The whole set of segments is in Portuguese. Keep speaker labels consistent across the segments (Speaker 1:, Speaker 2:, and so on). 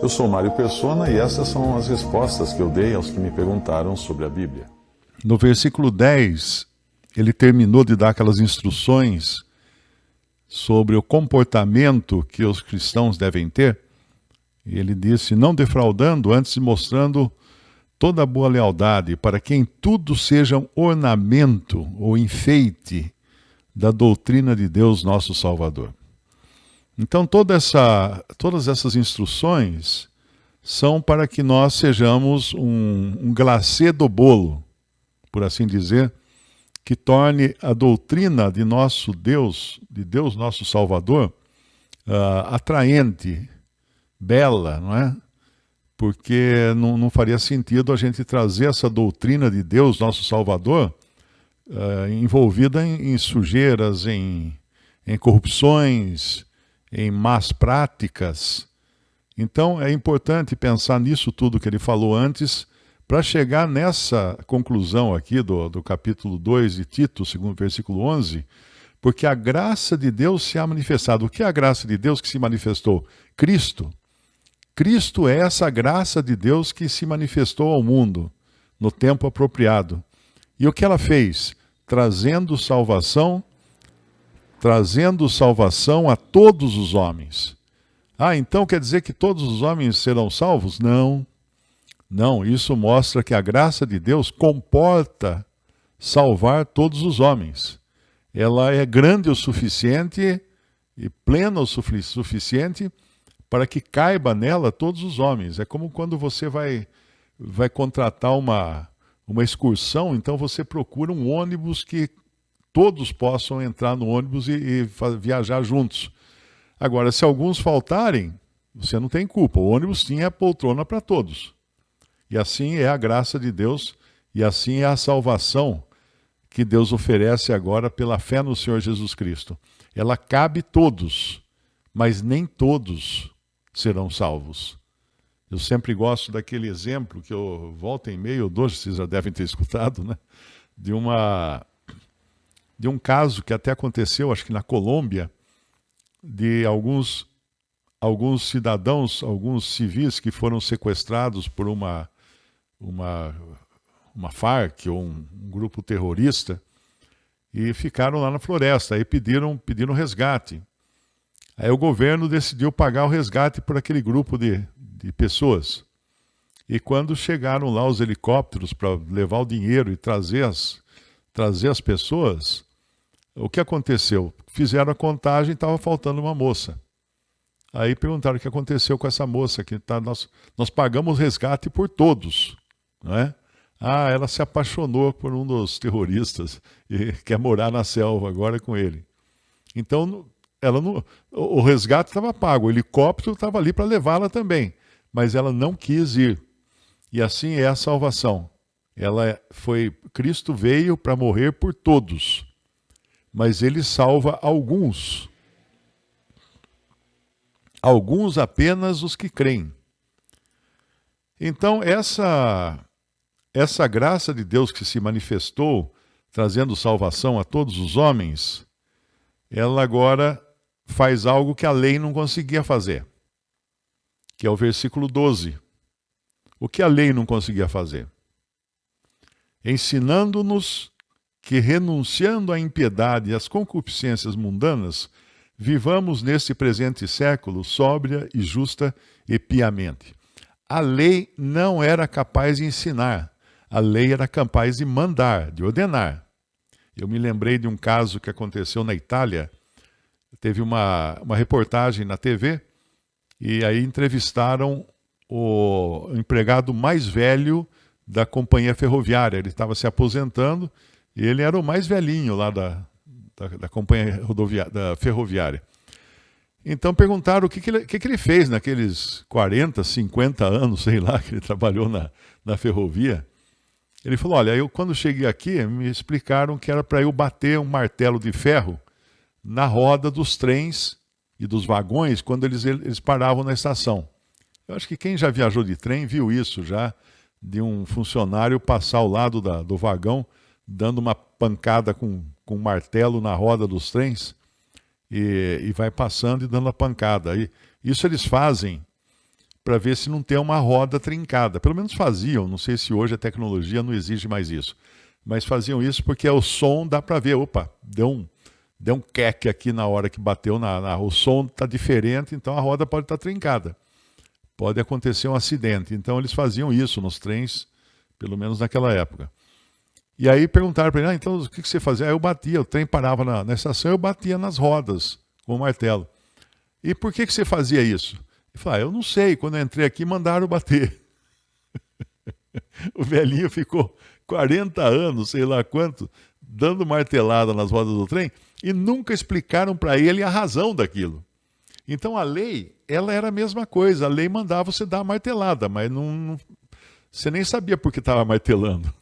Speaker 1: Eu sou Mário Persona e essas são as respostas que eu dei aos que me perguntaram sobre a Bíblia.
Speaker 2: No versículo 10, ele terminou de dar aquelas instruções sobre o comportamento que os cristãos devem ter. E ele disse, não defraudando, antes mostrando toda a boa lealdade, para que em tudo seja um ornamento ou enfeite da doutrina de Deus, nosso Salvador. Então todas essas instruções são para que nós sejamos um glacê do bolo, por assim dizer, que torne a doutrina de nosso Deus, de Deus nosso Salvador, atraente, bela, não é? Porque não faria sentido a gente trazer essa doutrina de Deus nosso Salvador envolvida em sujeiras, em corrupções, em más práticas. Então é importante pensar nisso tudo que ele falou antes, para chegar nessa conclusão aqui do capítulo 2 de Tito, segundo versículo 11, porque a graça de Deus se há manifestado. O que é a graça de Deus que se manifestou? Cristo. Cristo é essa graça de Deus que se manifestou ao mundo no tempo apropriado. E o que ela fez? Trazendo salvação a todos os homens. Então quer dizer que todos os homens serão salvos? Não. Não, isso mostra que a graça de Deus comporta salvar todos os homens. Ela é grande o suficiente e plena o suficiente para que caiba nela todos os homens. É como quando você vai contratar uma excursão, então você procura um ônibus que todos possam entrar no ônibus e viajar juntos. Agora, se alguns faltarem, você não tem culpa. O ônibus tinha a poltrona para todos. E assim é a graça de Deus, e assim é a salvação que Deus oferece agora pela fé no Senhor Jesus Cristo. Ela cabe todos, mas nem todos serão salvos. Eu sempre gosto daquele exemplo que eu volta e meia, ou dois, vocês já devem ter escutado, né? De um caso que até aconteceu, acho que na Colômbia, de alguns cidadãos, alguns civis que foram sequestrados por uma Farc ou um grupo terrorista e ficaram lá na floresta. Aí pediram resgate. Aí o governo decidiu pagar o resgate por aquele grupo de pessoas. E quando chegaram lá os helicópteros para levar o dinheiro e trazer as pessoas, o que aconteceu? Fizeram a contagem e estava faltando uma moça. Aí perguntaram o que aconteceu com essa moça, que nós pagamos resgate por todos, não é? Ela se apaixonou por um dos terroristas e quer morar na selva agora com ele. Então, o resgate estava pago, o helicóptero estava ali para levá-la também, mas ela não quis ir. E assim é a salvação. Cristo veio para morrer por todos, mas ele salva alguns. Alguns apenas os que creem. Então, essa graça de Deus que se manifestou, trazendo salvação a todos os homens, ela agora faz algo que a lei não conseguia fazer, que é o versículo 12. O que a lei não conseguia fazer? Ensinando-nos que, renunciando à impiedade e às concupiscências mundanas, vivamos neste presente século sóbria e justa e piamente. A lei não era capaz de ensinar, a lei era capaz de mandar, de ordenar. Eu me lembrei de um caso que aconteceu na Itália. Teve uma reportagem na TV e aí entrevistaram o empregado mais velho da companhia ferroviária. Ele estava se aposentando e ele era o mais velhinho lá da companhia ferroviária. Então perguntaram o que ele fez naqueles 40, 50 anos, sei lá, que ele trabalhou na ferrovia. Ele falou, olha, eu quando cheguei aqui, me explicaram que era para eu bater um martelo de ferro na roda dos trens e dos vagões quando eles paravam na estação. Eu acho que quem já viajou de trem viu isso já, de um funcionário passar ao lado do vagão, dando uma pancada com um martelo na roda dos trens, e vai passando e dando a pancada. Isso eles fazem para ver se não tem uma roda trincada. Pelo menos faziam, não sei se hoje a tecnologia não exige mais isso. Mas faziam isso porque o som dá para ver. Opa, deu um queque aqui na hora que bateu, o som está diferente, então a roda pode estar trincada. Pode acontecer um acidente. Então eles faziam isso nos trens, pelo menos naquela época. E aí perguntaram para ele, então o que você fazia? Aí eu batia, o trem parava na estação, eu batia nas rodas com o martelo. E por que você fazia isso? Ele falou, eu não sei, quando eu entrei aqui mandaram bater. O velhinho ficou 40 anos, sei lá quanto, dando martelada nas rodas do trem e nunca explicaram para ele a razão daquilo. Então a lei, ela era a mesma coisa, a lei mandava você dar a martelada, mas você nem sabia por que estava martelando.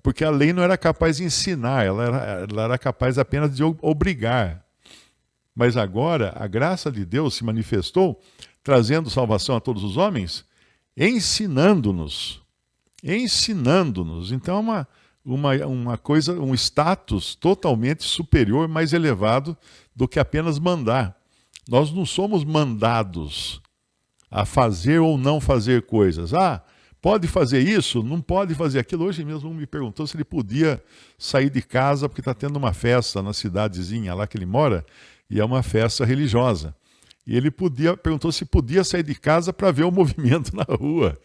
Speaker 2: Porque a lei não era capaz de ensinar, ela era capaz apenas de obrigar. Mas agora, a graça de Deus se manifestou, trazendo salvação a todos os homens, ensinando-nos. Ensinando-nos. Então é uma coisa, um status totalmente superior, mais elevado do que apenas mandar. Nós não somos mandados a fazer ou não fazer coisas. Pode fazer isso, não pode fazer aquilo. Hoje mesmo um me perguntou se ele podia sair de casa porque está tendo uma festa na cidadezinha lá que ele mora, e é uma festa religiosa. E ele perguntou se podia sair de casa para ver o movimento na rua,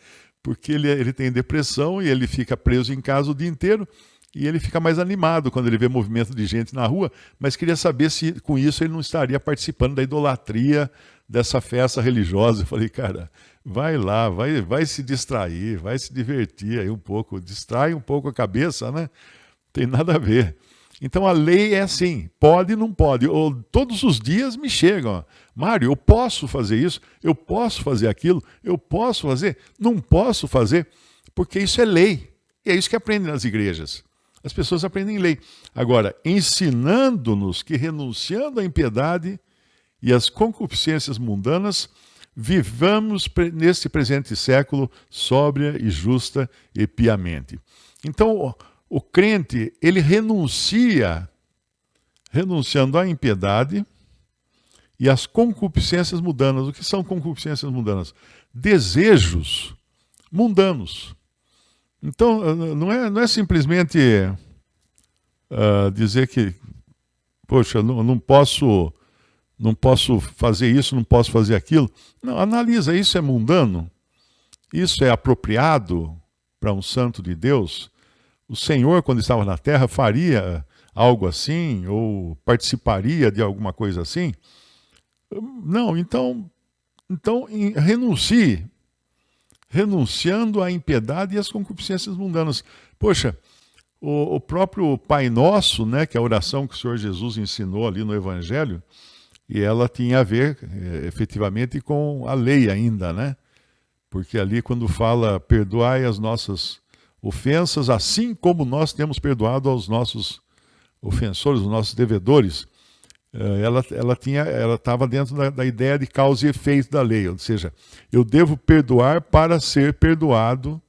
Speaker 2: porque ele tem depressão e ele fica preso em casa o dia inteiro, e ele fica mais animado quando ele vê movimento de gente na rua, mas queria saber se com isso ele não estaria participando da idolatria dessa festa religiosa. Eu falei, cara, vai lá, vai se distrair, vai se divertir aí um pouco, distrai um pouco a cabeça, né? Tem nada a ver. Então a lei é assim, pode e não pode. Todos os dias me chegam, Mário, eu posso fazer isso, eu posso fazer aquilo, eu posso fazer, não posso fazer, porque isso é lei. E é isso que aprendem nas igrejas. As pessoas aprendem lei. Agora, ensinando-nos que renunciando à impiedade e às concupiscências mundanas, vivamos neste presente século sóbria e justa e piamente. Então, o crente, ele renunciando à impiedade e às concupiscências mundanas. O que são concupiscências mundanas? Desejos mundanos. Então, não é simplesmente dizer que, poxa, não posso fazer isso, não posso fazer aquilo. Não, analisa, isso é mundano? Isso é apropriado para um santo de Deus? O Senhor, quando estava na terra, faria algo assim? Ou participaria de alguma coisa assim? Não, então renuncie. Renunciando à impiedade e às concupiscências mundanas. Poxa, o próprio Pai Nosso, né, que é a oração que o Senhor Jesus ensinou ali no Evangelho, e ela tinha a ver, efetivamente, com a lei ainda, né? Porque ali quando fala, perdoai as nossas ofensas, assim como nós temos perdoado aos nossos ofensores, os nossos devedores, ela estava dentro da ideia de causa e efeito da lei, ou seja, eu devo perdoar para ser perdoado.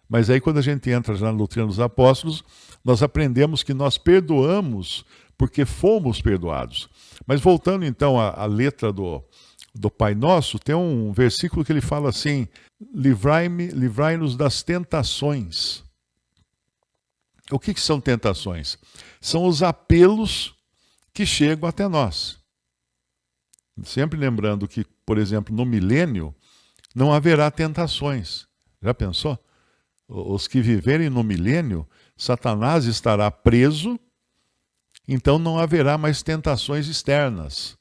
Speaker 2: Mas aí quando a gente entra já na doutrina dos apóstolos, nós aprendemos que nós perdoamos porque fomos perdoados. Mas voltando então à letra do Pai Nosso, tem um versículo que ele fala assim, livrai-nos das tentações. O que são tentações? São os apelos que chegam até nós. Sempre lembrando que, por exemplo, no milênio, não haverá tentações. Já pensou? Os que viverem no milênio, Satanás estará preso, então não haverá mais tentações externas.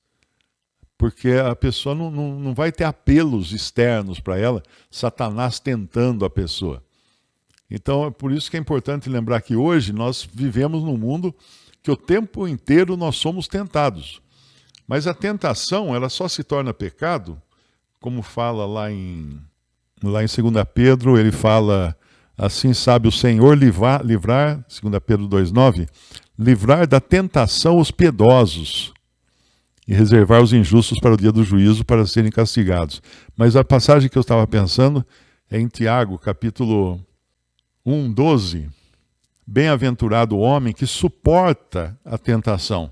Speaker 2: Porque a pessoa não vai ter apelos externos para ela, Satanás tentando a pessoa. Então, é por isso que é importante lembrar que hoje nós vivemos num mundo que o tempo inteiro nós somos tentados. Mas a tentação, ela só se torna pecado, como fala lá em 2 Pedro, ele fala, assim sabe o Senhor livrar 2 Pedro 2,9, livrar da tentação os piedosos e reservar os injustos para o dia do juízo, para serem castigados. Mas a passagem que eu estava pensando é em Tiago, capítulo 1:12. Bem-aventurado o homem que suporta a tentação,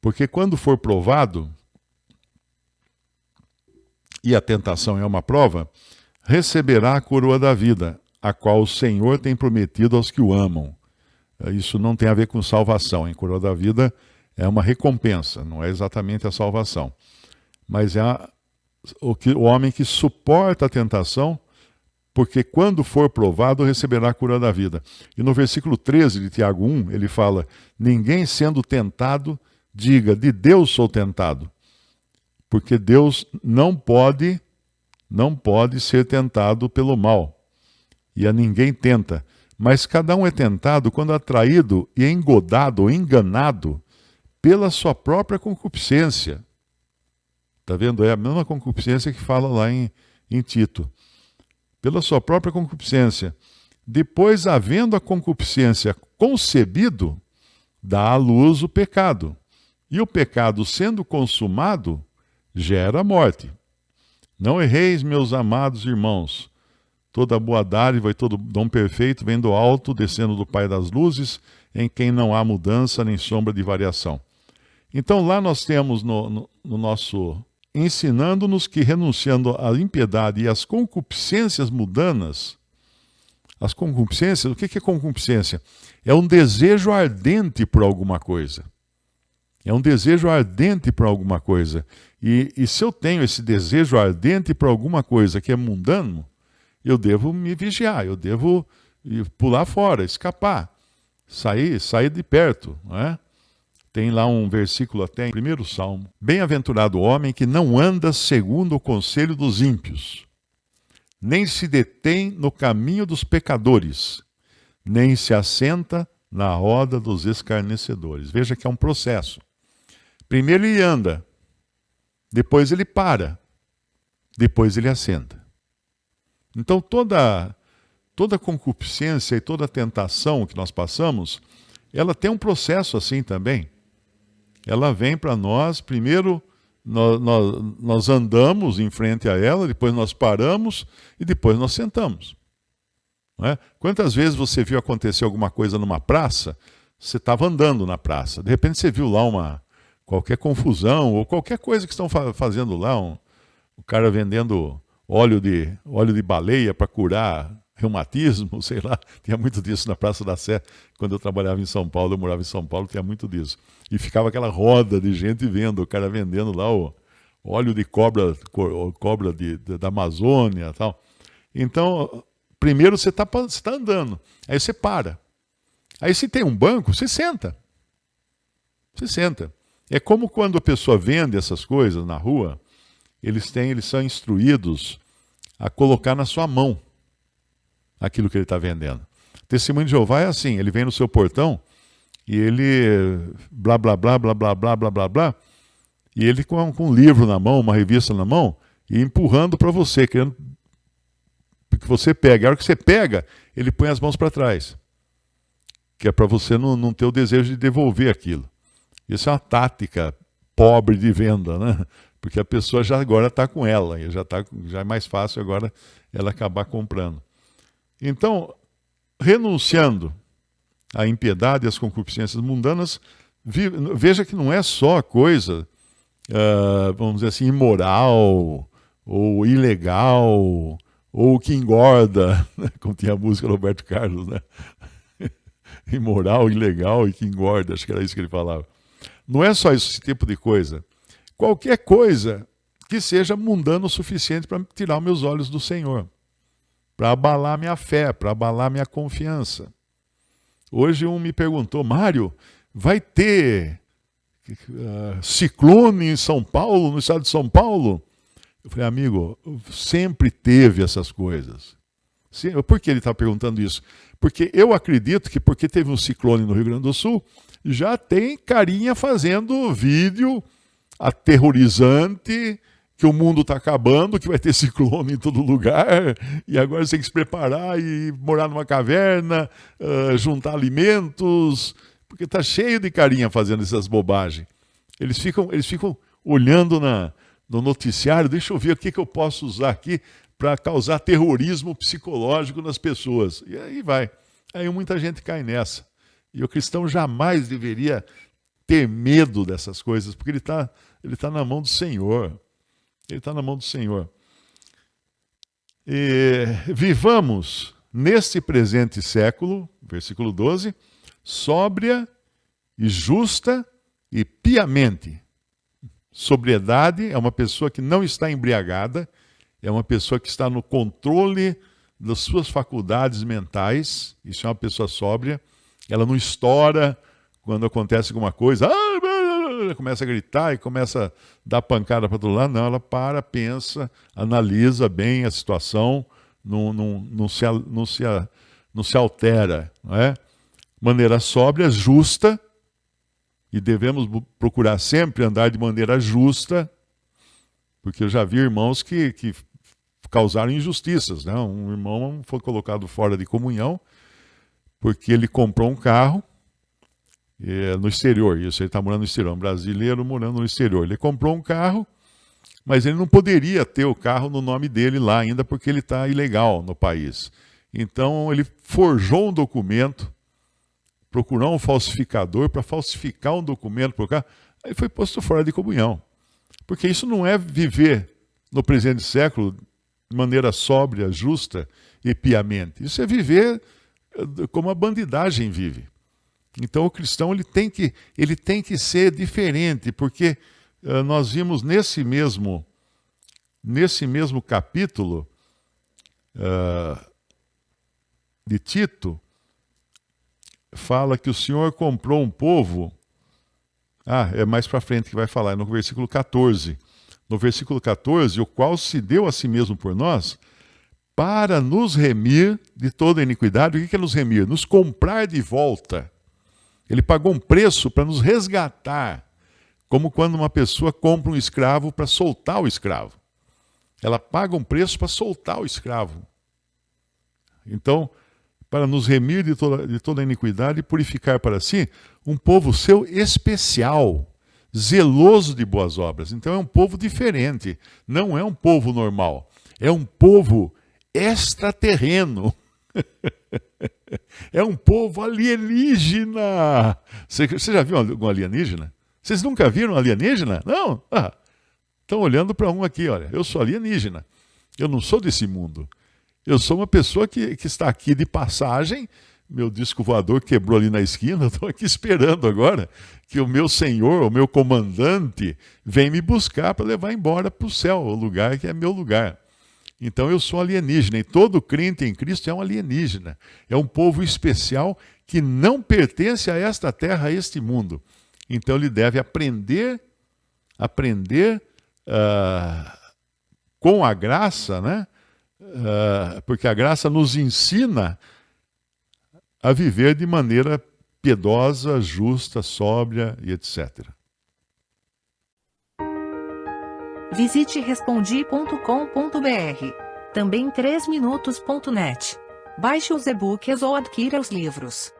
Speaker 2: porque quando for provado, e a tentação é uma prova, receberá a coroa da vida, a qual o Senhor tem prometido aos que o amam. Isso não tem a ver com salvação. A coroa da vida é uma recompensa, não é exatamente a salvação. Mas é o homem que suporta a tentação, porque quando for provado, receberá a coroa da vida. E no versículo 13 de Tiago 1, ele fala: ninguém sendo tentado, diga, de Deus sou tentado. Porque Deus não pode ser tentado pelo mal. E a ninguém tenta. Mas cada um é tentado quando atraído e engodado ou enganado pela sua própria concupiscência. Está vendo? É a mesma concupiscência que fala lá em Tito. Pela sua própria concupiscência. Depois, havendo a concupiscência concebido, dá à luz o pecado. E o pecado, sendo consumado, gera a morte. Não erreis, meus amados irmãos. Toda boa dádiva e todo dom perfeito vem do alto, descendo do Pai das luzes, em quem não há mudança nem sombra de variação. Então lá nós temos no nosso ensinando-nos que renunciando à impiedade e às concupiscências mundanas, as concupiscências, o que é concupiscência? É um desejo ardente por alguma coisa. É um desejo ardente por alguma coisa. E se eu tenho esse desejo ardente por alguma coisa que é mundano, eu devo me vigiar, eu devo pular fora, escapar, sair de perto. Não é? Tem lá um versículo até em 1º Salmo. Bem-aventurado o homem que não anda segundo o conselho dos ímpios, nem se detém no caminho dos pecadores, nem se assenta na roda dos escarnecedores. Veja que é um processo. Primeiro ele anda, depois ele para, depois ele assenta. Então toda concupiscência e toda tentação que nós passamos, ela tem um processo assim também. Ela vem para nós, primeiro nós andamos em frente a ela, depois nós paramos e depois nós sentamos. Não é? Quantas vezes você viu acontecer alguma coisa numa praça, você estava andando na praça, de repente você viu lá qualquer confusão ou qualquer coisa que estão fazendo lá, o cara vendendo óleo de baleia para curar reumatismo, sei lá, tinha muito disso na Praça da Sé. Quando eu trabalhava em São Paulo, eu morava em São Paulo, tinha muito disso. E ficava aquela roda de gente vendo, o cara vendendo lá o óleo de cobra da Amazônia e tal. Então, primeiro você está andando, aí você para. Aí se tem um banco, você senta. Você senta. É como quando a pessoa vende essas coisas na rua, eles são instruídos a colocar na sua mão aquilo que ele está vendendo. O testemunho de Jeová é assim, ele vem no seu portão e ele blá, blá, blá, blá, blá, blá, blá, blá, blá, e ele com um livro na mão, uma revista na mão, e empurrando para você, querendo que você pegue. A hora que você pega, ele põe as mãos para trás, que é para você não ter o desejo de devolver aquilo. Isso é uma tática pobre de venda, né? Porque a pessoa já agora está com ela, e já é mais fácil agora ela acabar comprando. Então, renunciando à impiedade e às concupiscências mundanas, veja que não é só coisa, vamos dizer assim, imoral, ou ilegal, ou que engorda, né? Como tinha a música do Roberto Carlos, né? Imoral, ilegal e que engorda, acho que era isso que ele falava. Não é só esse tipo de coisa. Qualquer coisa que seja mundano o suficiente para tirar meus olhos do Senhor, para abalar minha fé, para abalar minha confiança. Hoje um me perguntou: Mário, vai ter ciclone em São Paulo, no estado de São Paulo? Eu falei: amigo, sempre teve essas coisas. Por que ele está perguntando isso? Porque eu acredito que porque teve um ciclone no Rio Grande do Sul, já tem carinha fazendo vídeo aterrorizante, que o mundo está acabando, que vai ter ciclone em todo lugar, e agora você tem que se preparar e morar numa caverna, juntar alimentos, porque está cheio de carinha fazendo essas bobagens. Eles ficam olhando no noticiário, deixa eu ver o que eu posso usar aqui para causar terrorismo psicológico nas pessoas. E aí vai. Aí muita gente cai nessa. E o cristão jamais deveria ter medo dessas coisas, porque ele tá na mão do Senhor. Ele está na mão do Senhor. E vivamos neste presente século, versículo 12, sóbria e justa e piamente. Sobriedade é uma pessoa que não está embriagada, é uma pessoa que está no controle das suas faculdades mentais. Isso é uma pessoa sóbria. Ela não estoura quando acontece alguma coisa, começa a gritar e começa a dar pancada para todo lado. Não, ela para, pensa, analisa bem a situação, não se altera. Não é? Maneira sóbria, justa, e devemos procurar sempre andar de maneira justa, porque eu já vi irmãos que causaram injustiças. Né? Um irmão foi colocado fora de comunhão porque ele comprou um carro no exterior. Isso, ele está morando no exterior, um brasileiro morando no exterior. Ele comprou um carro, mas ele não poderia ter o carro no nome dele lá ainda porque ele está ilegal no país. Então ele forjou um documento, procurou um falsificador para falsificar um documento para o carro, aí foi posto fora de comunhão. Porque isso não é viver no presente século de maneira sóbria, justa e piamente. Isso é viver como a bandidagem vive. Então o cristão ele tem que ser diferente, porque nós vimos nesse mesmo capítulo de Tito, fala que o Senhor comprou um povo. É mais para frente que vai falar, é no versículo 14. No versículo 14, o qual se deu a si mesmo por nós, para nos remir de toda iniquidade. O que é nos remir? Nos comprar de volta. Ele pagou um preço para nos resgatar, como quando uma pessoa compra um escravo para soltar o escravo. Ela paga um preço para soltar o escravo. Então, para nos remir de toda iniquidade e purificar para si um povo seu especial, zeloso de boas obras. Então é um povo diferente, não é um povo normal, é um povo extraterreno. É um povo alienígena. Você já viu algum alienígena? Vocês nunca viram um alienígena? Não? Estão olhando para um aqui, olha. Eu sou alienígena. Eu não sou desse mundo. Eu sou uma pessoa que está aqui de passagem. Meu disco voador quebrou ali na esquina. Estou aqui esperando agora que o meu senhor, o meu comandante, venha me buscar para levar embora para o céu, o lugar que é meu lugar. Então eu sou alienígena, e todo crente em Cristo é um alienígena. É um povo especial que não pertence a esta terra, a este mundo. Então ele deve aprender com a graça, né? Porque a graça nos ensina a viver de maneira piedosa, justa, sóbria e etc.
Speaker 3: Visite respondi.com.br. Também 3minutos.net. Baixe os e-books ou adquira os livros.